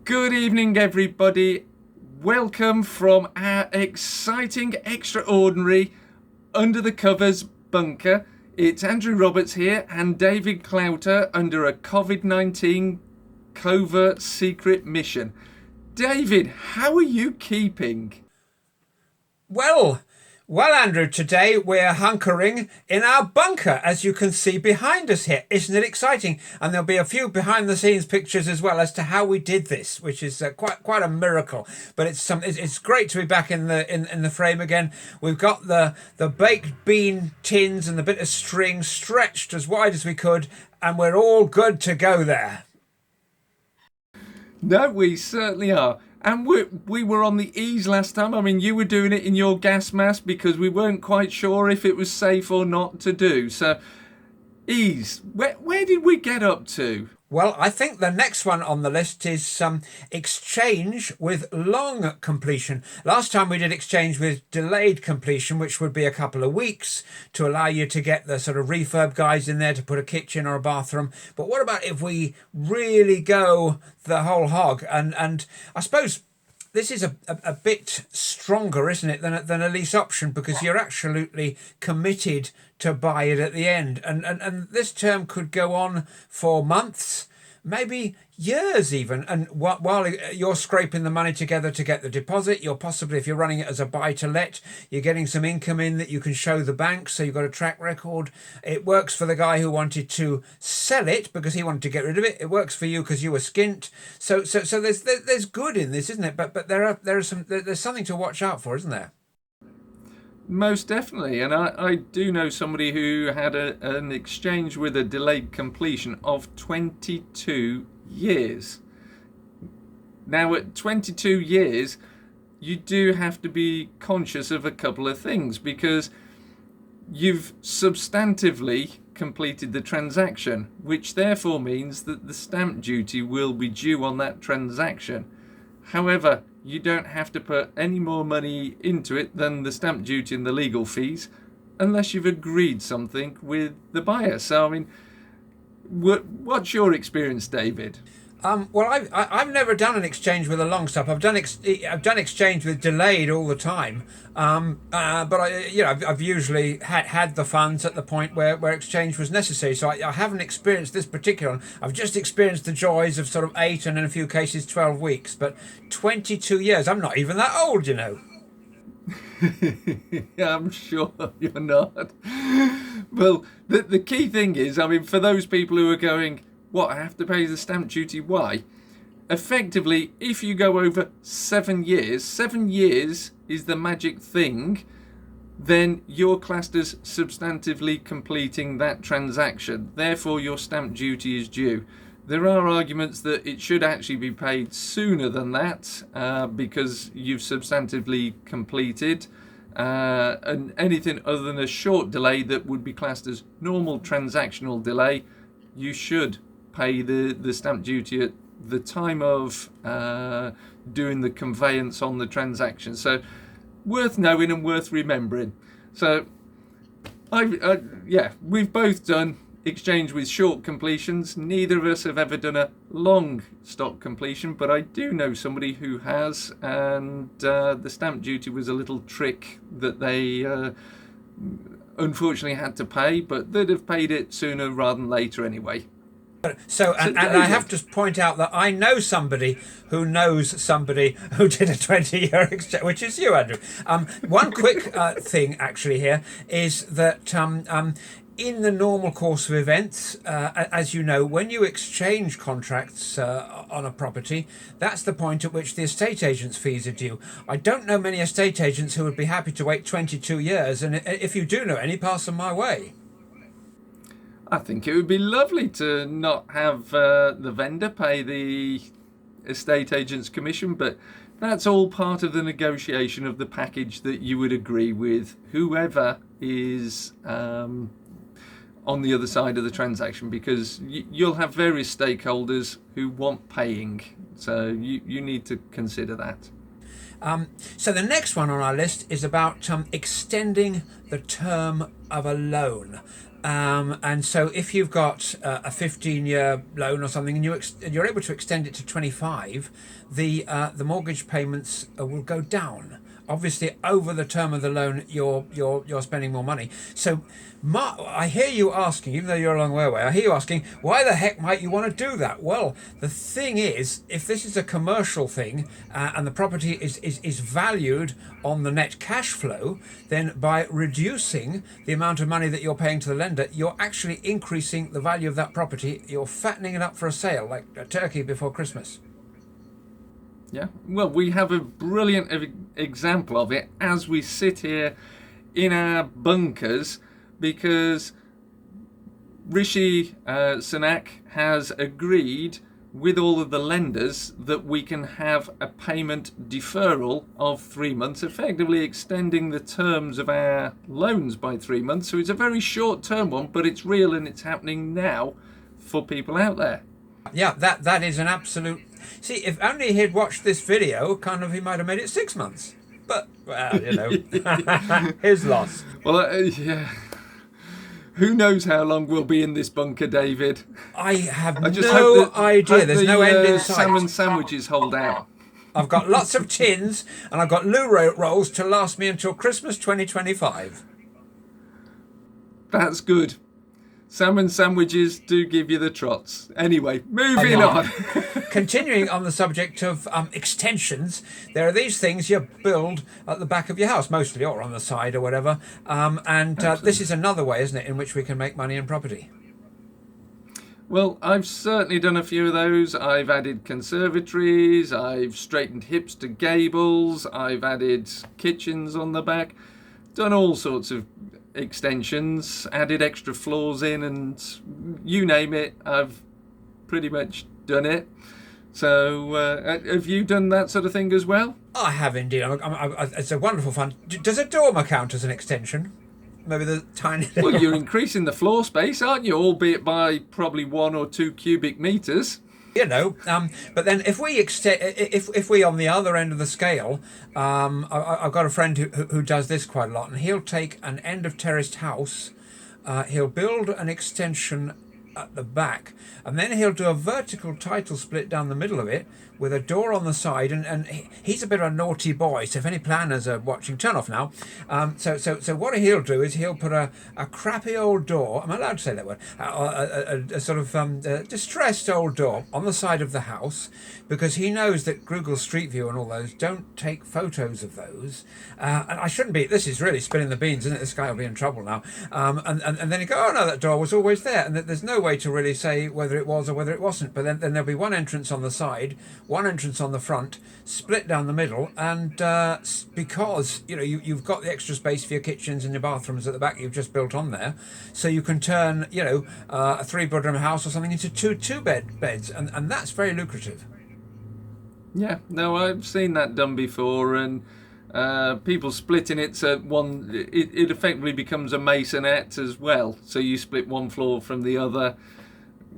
Good evening, everybody. Welcome from our exciting, extraordinary, under the covers bunker. It's Andrew Roberts here and David Clouter under a COVID-19 covert secret mission. David, how are you keeping? Well, Andrew, today we're hunkering in our bunker, as you can see behind us here. Isn't it exciting? And there'll be a few behind-the-scenes pictures as well as to how we did this, which is quite a miracle. But it's great to be back in the frame again. We've got the baked bean tins and the bit of string stretched as wide as we could, and we're all good to go there. No, we certainly are. And we were on the ease last time. I mean, you were doing it in your gas mask because we weren't quite sure if it was safe or not to do. So, ease. Where did we get up to? Well, I think the next one on the list is exchange with long completion. Last time we did exchange with delayed completion, which would be a couple of weeks to allow you to get the sort of refurb guys in there to put a kitchen or a bathroom. But what about if we really go the whole hog? And I suppose this is a bit stronger, isn't it, than a lease option, because you're absolutely committed to buy it at the end. And this term could go on for months, maybe years even. And while you're scraping the money together to get the deposit, you're possibly, if you're running it as a buy to let, you're getting some income in that you can show the bank, so you've got a track record. It works for the guy who wanted to sell it because he wanted to get rid of it. It works for you because you were skint. So there's good in this, isn't it? But there's something to watch out for, isn't there? Most definitely. And I do know somebody who had an exchange with a delayed completion of 22 years. Now, at 22 years, you do have to be conscious of a couple of things, because you've substantively completed the transaction, which therefore means that the stamp duty will be due on that transaction. However, you don't have to put any more money into it than the stamp duty and the legal fees unless you've agreed something with the buyer. So, I mean, what's your experience, David? Well, I've never done an exchange with a long stop. I've done exchange with delayed all the time. But I've usually had the funds at the point where exchange was necessary. So I haven't experienced this particular one. I've just experienced the joys of sort of 8 and in a few cases 12 weeks. But 22 years, I'm not even that old, you know. I'm sure you're not. Well, the key thing is, I mean, for those people who are going, what, I have to pay the stamp duty? Why? Effectively, if you go over 7 years is the magic thing, then you're classed as substantively completing that transaction. Therefore, your stamp duty is due. There are arguments that it should actually be paid sooner than that, because you've substantively completed. And anything other than a short delay that would be classed as normal transactional delay, you should pay the stamp duty at the time of doing the conveyance on the transaction. So worth knowing and worth remembering. So we've both done exchange with short completions. Neither of us have ever done a long stock completion, but I do know somebody who has, and the stamp duty was a little trick that they unfortunately had to pay, but they'd have paid it sooner rather than later anyway. So I have to point out that I know somebody who knows somebody who did a 20-year exchange, which is you, Andrew. One quick thing actually here is that in the normal course of events, as you know, when you exchange contracts on a property, that's the point at which the estate agent's fees are due. I don't know many estate agents who would be happy to wait 22 years, and if you do know any, pass them my way. I think it would be lovely to not have the vendor pay the estate agent's commission, but that's all part of the negotiation of the package that you would agree with whoever is on the other side of the transaction, because you'll have various stakeholders who want paying, so you need to consider that. So the next one on our list is about extending the term of a loan. And so if you've got a 15-year loan or something, and you're able to extend it to 25, the mortgage payments will go down. Obviously, over the term of the loan, you're spending more money. So, Mark, I hear you asking, even though you're a long way away, I hear you asking, why the heck might you want to do that? Well, the thing is, if this is a commercial thing and the property is valued on the net cash flow, then by reducing the amount of money that you're paying to the lender, you're actually increasing the value of that property. You're fattening it up for a sale, like a turkey before Christmas. Yeah, well, we have a brilliant example of it as we sit here in our bunkers, because Rishi Sunak has agreed with all of the lenders that we can have a payment deferral of 3 months, effectively extending the terms of our loans by 3 months. So it's a very short-term one, but it's real and it's happening now for people out there. Yeah, that is an absolute... See, if only he'd watched this video, he might have made it 6 months. But, well, his loss. Well, yeah. Who knows how long we'll be in this bunker, David? I have no idea. There's no end in sight. Salmon sandwiches hold out. I've got lots of tins, and I've got loo rolls to last me until Christmas 2025. That's good. Salmon sandwiches do give you the trots. Anyway, moving on. Continuing on the subject of extensions, there are these things you build at the back of your house, mostly, or on the side or whatever. This is another way, isn't it, in which we can make money in property. Well, I've certainly done a few of those. I've added conservatories, I've straightened hips to gables, I've added kitchens on the back, done all sorts of extensions, added extra floors in, and you name it, I've pretty much done it. So have you done that sort of thing as well? I have indeed. It's a wonderful fun. Does a dormer count as an extension? Maybe the tiny little... Well, you're increasing the floor space, aren't you, albeit by probably 1 or 2 cubic meters. But then if we extend, if we on the other end of the scale, I've got a friend who does this quite a lot, and he'll take an end of terraced house, he'll build an extension at the back, and then he'll do a vertical title split down the middle of it with a door on the side, and he's a bit of a naughty boy, so if any planners are watching, turn off now. So what he'll do is he'll put a crappy old door, am I allowed to say that word, a sort of distressed old door on the side of the house, because he knows that Google Street View and all those don't take photos of those, and I shouldn't be, this is really spilling the beans, isn't it? This guy will be in trouble now. And then he go, oh no, that door was always there, and there's no way to really say whether it was or whether it wasn't, but then there'll be one entrance on the side, one entrance on the front, split down the middle, and because you've got the extra space for your kitchens and your bathrooms at the back, you've just built on there, so you can turn a 3-bedroom house or something into two beds, and that's very lucrative. Yeah, no, I've seen that done before, and people splitting it so it effectively becomes a masonette as well, so you split one floor from the other.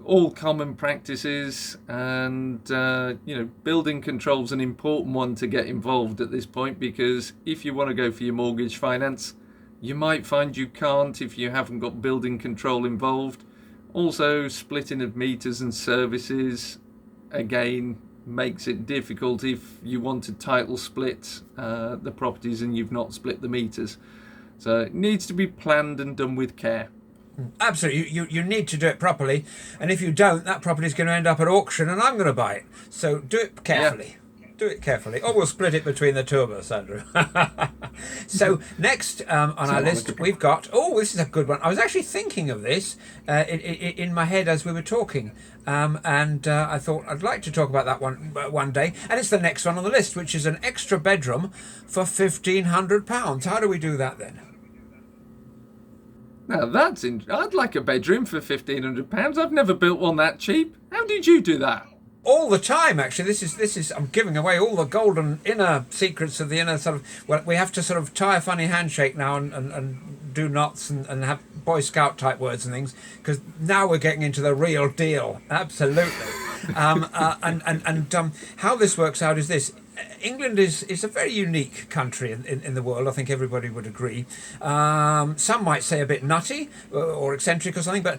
All common practices, and building control's an important one to get involved at this point, because if you want to go for your mortgage finance, you might find you can't if you haven't got building control involved. Also, splitting of meters and services again makes it difficult if you want to title split the properties and you've not split the meters. So it needs to be planned and done with care. Absolutely, you need to do it properly, and if you don't, that property is going to end up at auction, and I'm going to buy it. So do it carefully. Yeah. Do it carefully, or we'll split it between the two of us, Andrew. So next on our list, we've got. Oh, this is a good one. I was actually thinking of this in my head as we were talking, and I thought I'd like to talk about that one day. And it's the next one on the list, which is an extra bedroom for £1,500. How do we do that then? Now that's I'd like a bedroom for £1,500. I've never built one that cheap. How did you do that? All the time, actually. This is. I'm giving away all the golden inner secrets of the inner sort of. Well, we have to sort of tie a funny handshake now and do knots and have Boy Scout type words and things, because now we're getting into the real deal. Absolutely. How this works out is this. England is a very unique country in the world. I think everybody would agree. Some might say a bit nutty or eccentric or something, but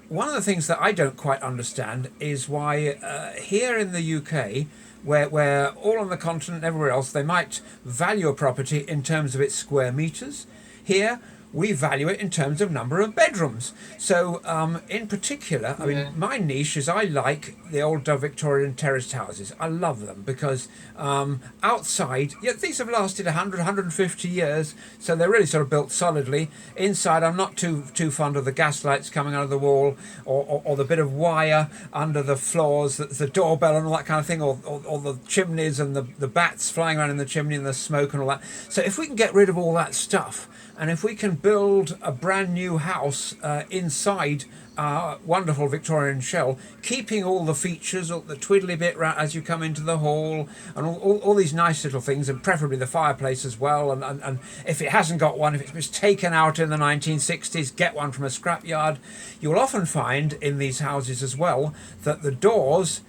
one of the things that I don't quite understand is why here in the UK, where all on the continent and everywhere else, they might value a property in terms of its square meters. Here, we value it in terms of number of bedrooms. So, in particular, I mean, my niche is I like the old Victorian terraced houses. I love them because outside, yeah, these have lasted 100, 150 years, so they're really sort of built solidly. Inside, I'm not too fond of the gas lights coming out of the wall or the bit of wire under the floors, the doorbell and all that kind of thing, or the chimneys and the bats flying around in the chimney and the smoke and all that. So if we can get rid of all that stuff, and if we can build a brand new house inside our wonderful Victorian shell, keeping all the features, all the twiddly bit as you come into the hall, and all these nice little things, and preferably the fireplace as well. And if it hasn't got one, if it was taken out in the 1960s, get one from a scrapyard. You'll often find in these houses as well that the doors,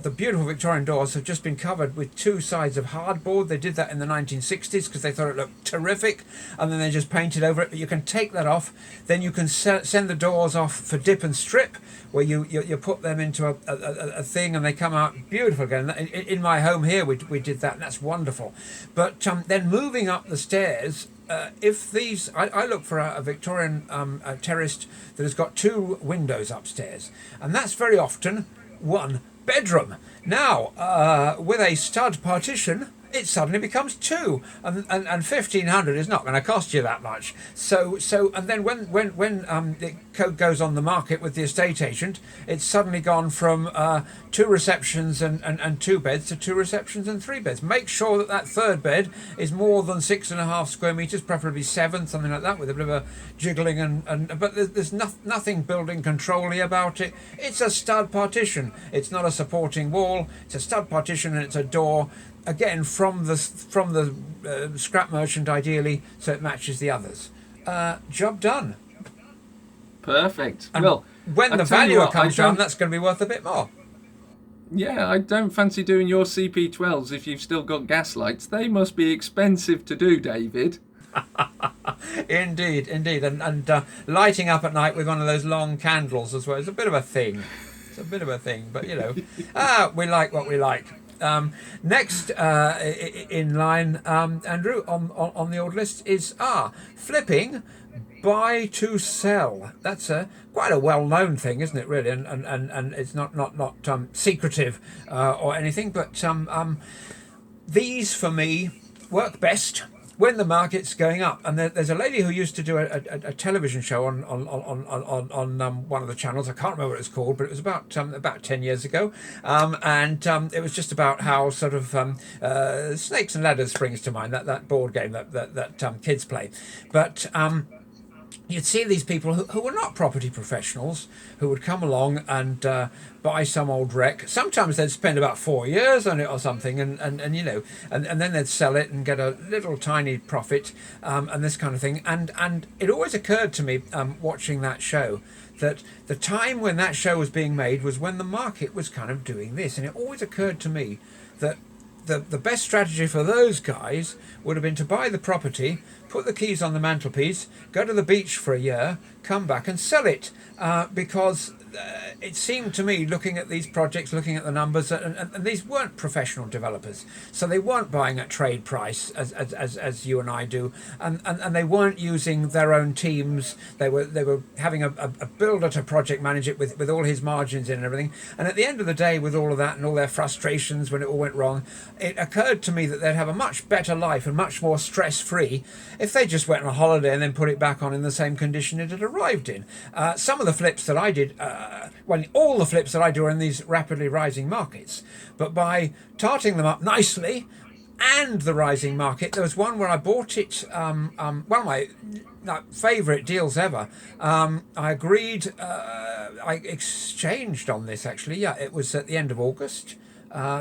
the beautiful Victorian doors, have just been covered with two sides of hardboard. They did that in the 1960s because they thought it looked terrific, and then they just painted over it. But you can take that off, then you can send the doors off for dip and strip, where you put them into a thing and they come out beautiful again. In my home here, we did that, and that's wonderful. But then moving up the stairs, if these, I look for a Victorian terraced that has got two windows upstairs, and that's very often one bedroom. Now, with a stud partition, it suddenly becomes two, and 1,500 is not going to cost you that much. So and then when the code goes on the market with the estate agent, it's suddenly gone from 2 receptions and 2 beds to 2 receptions and 3 beds. Make sure that third bed is more than 6.5 square meters, preferably 7, something like that, with a bit of a jiggling but there's nothing building control-y about it. It's a stud partition. It's not a supporting wall. It's a stud partition, and it's a door. Again, from the scrap merchant, ideally, so it matches the others. Job done. Perfect. And well, when the valuer comes down, that's going to be worth a bit more. Yeah, I don't fancy doing your CP12s if you've still got gas lights. They must be expensive to do, David. Indeed. And lighting up at night with one of those long candles as well is a bit of a thing. But you know, we like what we like. Next in line, Andrew, on the old list is flipping, buy to sell. That's quite a well-known thing, isn't it? Really, and it's not secretive or anything. But these for me work best when the market's going up. And there's a lady who used to do a television show on one of the channels. I can't remember what it's called, but it was about 10 years ago. It was just about how sort of Snakes and Ladders springs to mind, that board game that kids play. But you'd see these people who were not property professionals who would come along and buy some old wreck. Sometimes they'd spend about 4 years on it or something, and then they'd sell it and get a little tiny profit, and this kind of thing. And it always occurred to me watching that show that the time when that show was being made was when the market was kind of doing this, and it always occurred to me that the best strategy for those guys would have been to buy the property, put the keys on the mantelpiece, go to the beach for a year, come back and sell it, because it seemed to me, looking at these projects, looking at the numbers, and these weren't professional developers, so they weren't buying at trade price as you and I do, and they weren't using their own teams. They were having a builder to project manage it with all his margins in and everything. And at the end of the day, with all of that and all their frustrations when it all went wrong, it occurred to me that they'd have a much better life and much more stress-free if they just went on a holiday and then put it back on in the same condition it had arrived in. Some of the flips that I did, all the flips that I do are in these rapidly rising markets, but by tarting them up nicely and the rising market, there was one where I bought it, one of my favourite deals ever. I agreed, I exchanged on this actually, it was at the end of August.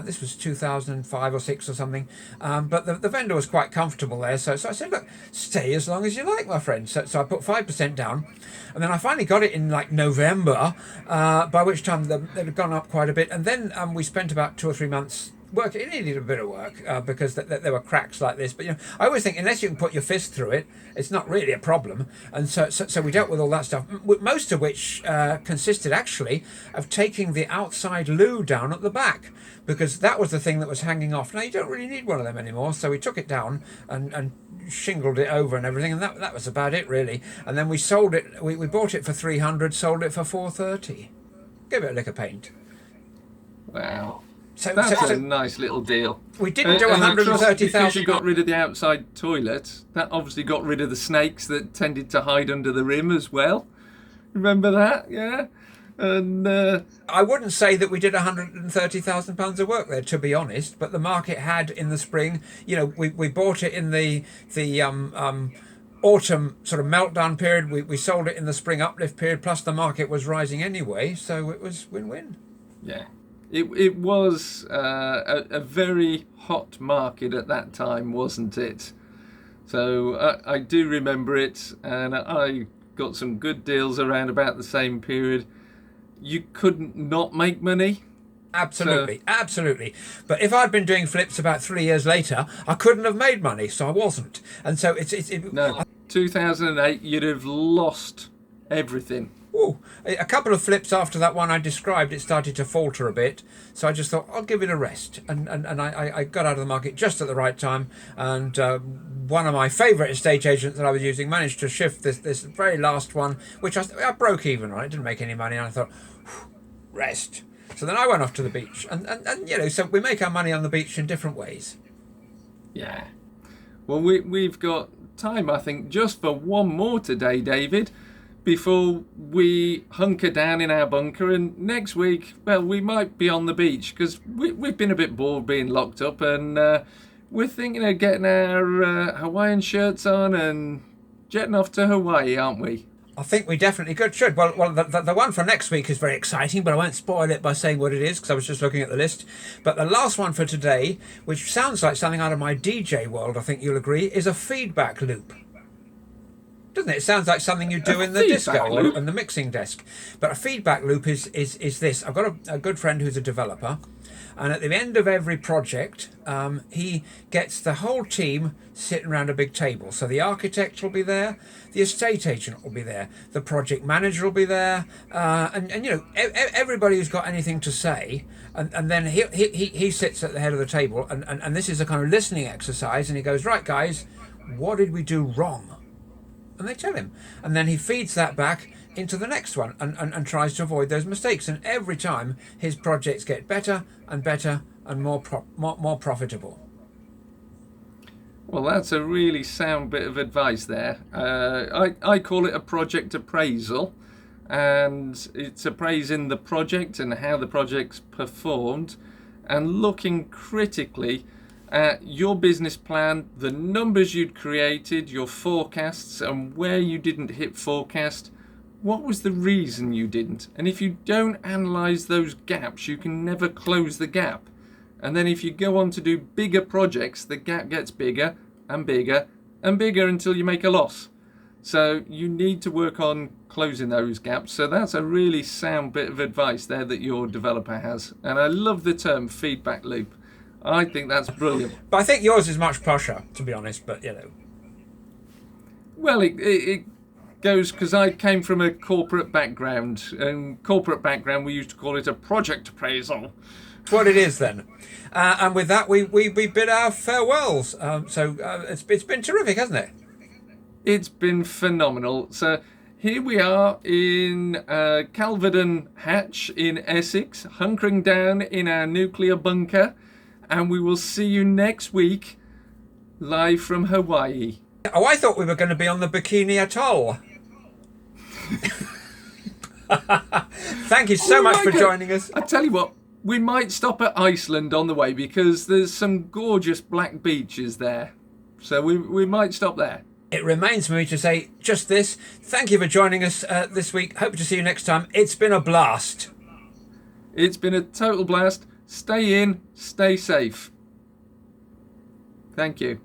This was 2005 or 6 or something. But the vendor was quite comfortable there. So I said, look, stay as long as you like, my friend. So I put 5% down. And then I finally got it in like November, by which time they'd had gone up quite a bit. And then we spent about 2 or 3 months work. It needed a bit of work because there were cracks like this. But I always think unless you can put your fist through it, it's not really a problem. And so we dealt with all that stuff, most of which consisted actually of taking the outside loo down at the back, because that was the thing that was hanging off. Now you don't really need one of them anymore, so we took it down and shingled it over and everything, and that was about it really. And then we sold it. We bought it for 300, sold it for 430. Give it a lick of paint. Wow. That's a nice little deal. We didn't do 130,000. Because you got rid of the outside toilet, that obviously got rid of the snakes that tended to hide under the rim as well. Remember that? Yeah. And I wouldn't say that we did £130,000 of work there, to be honest. But the market had in the spring. We bought it in the autumn sort of meltdown period. We sold it in the spring uplift period. Plus the market was rising anyway, so it was win-win. Yeah. It was a very hot market at that time, wasn't it? So I do remember it, and I got some good deals around about the same period. You couldn't not make money. Absolutely. But if I'd been doing flips about 3 years later, I couldn't have made money, so I wasn't. And so No, 2008, you'd have lost everything. Ooh, a couple of flips after that one I described, it started to falter a bit. So I just thought, I'll give it a rest. And I got out of the market just at the right time. And one of my favourite estate agents that I was using managed to shift this very last one, which I broke even on. It didn't make any money. And I thought, rest. So then I went off to the beach. And so we make our money on the beach in different ways. Yeah. Well, we've got time, I think, just for one more today, David, before we hunker down in our bunker. And next week, well, we might be on the beach because we've been a bit bored being locked up, and we're thinking of getting our Hawaiian shirts on and jetting off to Hawaii, aren't we? I think we definitely should. Well, the one for next week is very exciting, but I won't spoil it by saying what it is because I was just looking at the list. But the last one for today, which sounds like something out of my DJ world, I think you'll agree, is a feedback loop. Doesn't it? It sounds like something you do in the disco or in the mixing desk. But a feedback loop is this. I've got a good friend who's a developer, and at the end of every project, he gets the whole team sitting around a big table. So the architect will be there, the estate agent will be there, the project manager will be there, and everybody who's got anything to say. And then he sits at the head of the table, and this is a kind of listening exercise. And he goes, right, guys, what did we do wrong? And they tell him, and then he feeds that back into the next one and tries to avoid those mistakes. And every time his projects get better and better and more profitable. Well, that's a really sound bit of advice there. I call it a project appraisal, and it's appraising the project and how the project's performed, and looking critically at your business plan, the numbers you'd created, your forecasts, and where you didn't hit forecast. What was the reason you didn't? And if you don't analyse those gaps, you can never close the gap. And then if you go on to do bigger projects, the gap gets bigger and bigger and bigger until you make a loss. So you need to work on closing those gaps. So that's a really sound bit of advice there that your developer has. And I love the term feedback loop. I think that's brilliant. But I think yours is much posher, to be honest, but Well, it goes because I came from a corporate background. And corporate background, we used to call it a project appraisal. It's what it is then. And with that, we bid our farewells. So it's been terrific, hasn't it? It's been phenomenal. So here we are in Calverton Hatch in Essex, hunkering down in our nuclear bunker. And we will see you next week, live from Hawaii. Oh, I thought we were going to be on the Bikini Atoll. Thank you so much for joining us. I tell you what, we might stop at Iceland on the way because there's some gorgeous black beaches there. So we might stop there. It remains for me to say just this. Thank you for joining us this week. Hope to see you next time. It's been a blast. It's been a total blast. Stay in, stay safe. Thank you.